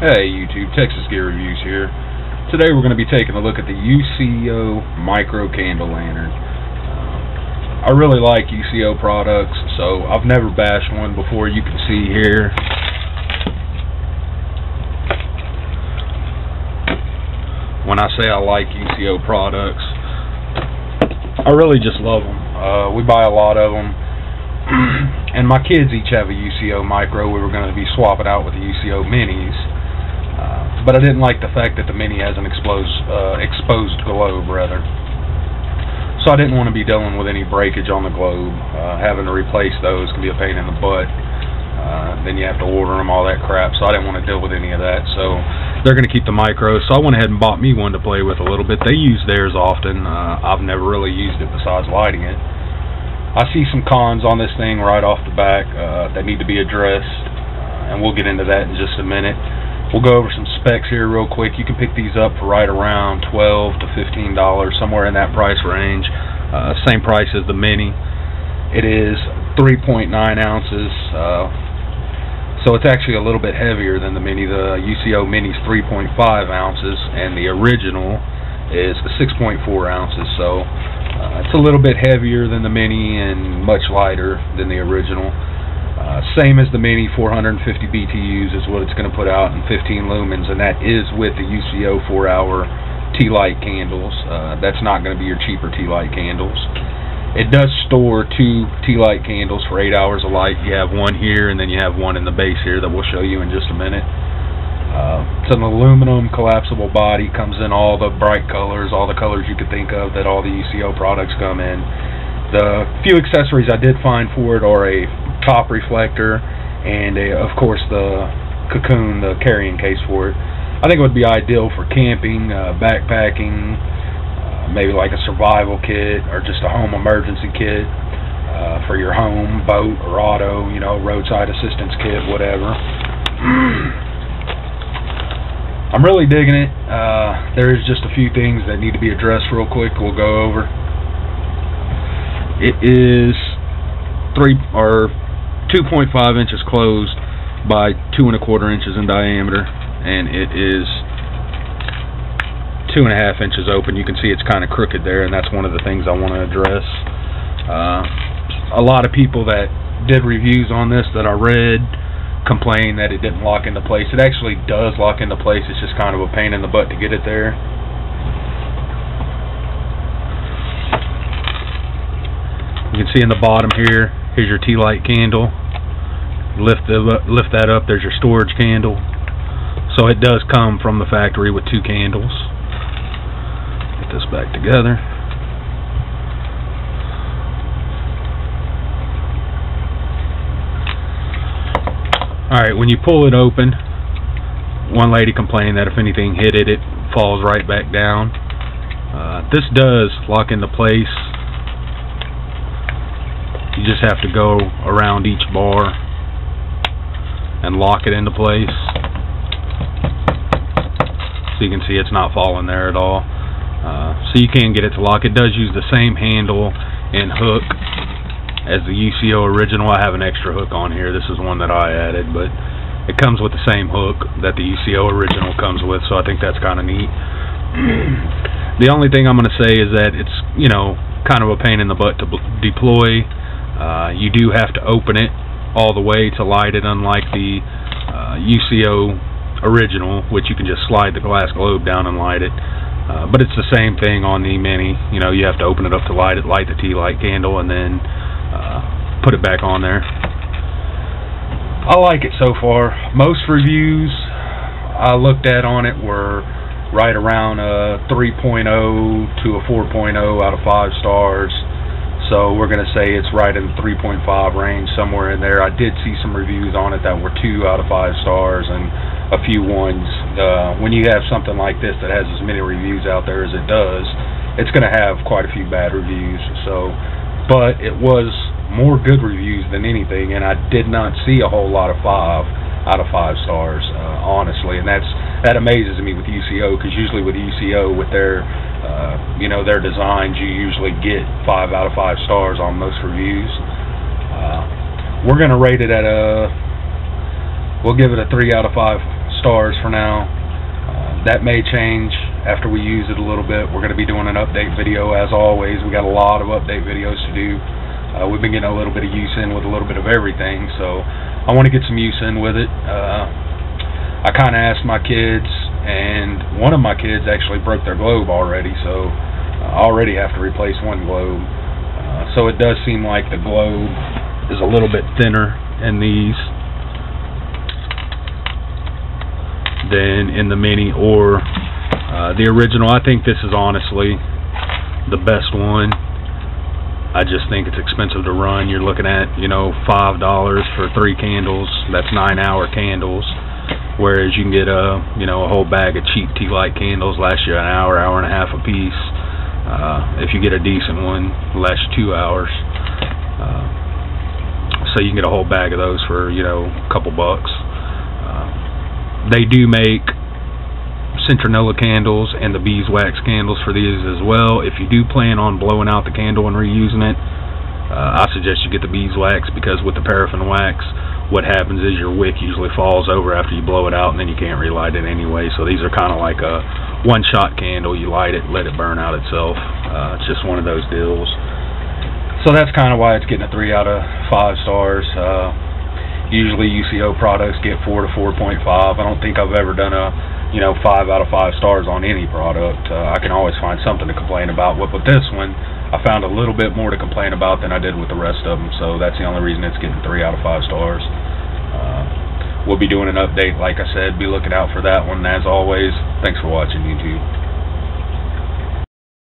Hey YouTube, Texas Gear Reviews here. Today we're going to be taking a look at the UCO micro candle lantern. I really like UCO products, so I've never bashed one before. You can see here. When I say I like UCO products, I really just love them. We buy a lot of them. And my kids each have a UCO micro. We were going to be swapping out with the UCO minis. But I didn't like the fact that the mini has an exposed globe, rather. So I didn't want to be dealing with any breakage on the globe. Having to replace those can be a pain in the butt. Then you have to order them, all that crap. So I didn't want to deal with any of that. So they're going to keep the micro. So I went ahead and bought me one to play with a little bit. They use theirs often. I've never really used it besides lighting it. I see some cons on this thing right off the back that need to be addressed. And we'll get into that in just a minute. We'll go over some specs here real quick. You can pick these up for right around $12 to $15, somewhere in that price range. Same price as the Mini. It is 3.9 ounces, so it's actually a little bit heavier than the Mini. The UCO Mini's 3.5 ounces, and the original is 6.4 ounces. So it's a little bit heavier than the Mini and much lighter than the original. Same as the Mini, 450 BTUs is what it's going to put out, and 15 lumens, and that is with the UCO 4-hour T-light candles. That's not going to be your cheaper T-light candles. It does store 2 T-light candles for 8 hours of light. You have one here, and then you have one in the base here that we'll show you in just a minute. It's an aluminum collapsible body, comes in all the bright colors, all the colors you could think of that all the UCO products come in. The few accessories I did find for it are a top reflector and of course the cocoon, the carrying case for it. I think it would be ideal for camping, backpacking, maybe like a survival kit or just a home emergency kit for your home, boat or auto, you know, roadside assistance kit, whatever. I'm really digging it. There's just a few things that need to be addressed real quick we'll go over. It is 2.5 inches closed by 2 1/4 inches in diameter, and it is 2.5 inches open. You can see it's kind of crooked there, and that's one of the things I want to address. A lot of people that did reviews on this that I read complain that it didn't lock into place. It actually does lock into place. It's just kind of a pain in the butt to get it there. You can see in the bottom here, here's your T-light candle. Lift that up, there's your storage candle. So it does come from the factory with 2 candles. Get this back together. Alright, when you pull it open, one lady complained that if anything hit it, it falls right back down. This does lock into place. You just have to go around each bar and lock it into place. So you can see it's not falling there at all. So you can get it to lock. It does use the same handle and hook as the UCO original. I have an extra hook on here. This is one that I added, but it comes with the same hook that the UCO original comes with, so I think that's kind of neat. The only thing I'm going to say is that it's, you know, kind of a pain in the butt to deploy. You do have to open it all the way to light it, unlike the UCO original, which you can just slide the glass globe down and light it. But it's the same thing on the Mini. You know, you have to open it up to light it, light the T-light candle, and then put it back on there. I like it so far. Most reviews I looked at on it were right around a 3.0 to a 4.0 out of 5 stars. So we're going to say it's right in the 3.5 range, somewhere in there. I did see some reviews on it that were 2 out of 5 stars and a few 1s. When you have something like this that has as many reviews out there as it does, it's going to have quite a few bad reviews. So, but it was more good reviews than anything, and I did not see a whole lot of 5 out of 5 stars, honestly. And that amazes me with UCO, because usually with UCO, with their you know, their designs, you usually get 5 out of 5 stars on most reviews. We're going to rate it at we'll give it a 3 out of 5 stars for now. That may change after we use it a little bit. We're going to be doing an update video as always. We got a lot of update videos to do. We've been getting a little bit of use in with a little bit of everything, so I want to get some use in with it. I kind of asked my kids, and one of my kids actually broke their globe already, so I already have to replace one globe. So it does seem like the globe is a little bit thinner in these than in the mini or the original. I think this is honestly the best one. I just think it's expensive to run. You're looking at, $5 for 3 candles. That's 9-hour candles. Whereas you can get a whole bag of cheap tea light candles, last you an hour, hour and a half a piece. If you get a decent one, last you 2 hours. So you can get a whole bag of those for, a couple bucks. They do make citronella candles and the beeswax candles for these as well. If you do plan on blowing out the candle and reusing it, I suggest you get the beeswax, because with the paraffin wax, what happens is your wick usually falls over after you blow it out, and then you can't relight it anyway. So these are kind of like a one-shot candle. You light it, let it burn out itself. It's just one of those deals. So that's kind of why it's getting a 3 out of 5 stars. Usually UCO products get 4 to 4.5. I don't think I've ever done a 5 out of 5 stars on any product. I can always find something to complain about. With this one, I found a little bit more to complain about than I did with the rest of them, so that's the only reason it's getting 3 out of 5 stars. We'll be doing an update, like I said. Be looking out for that one. As always, thanks for watching, YouTube.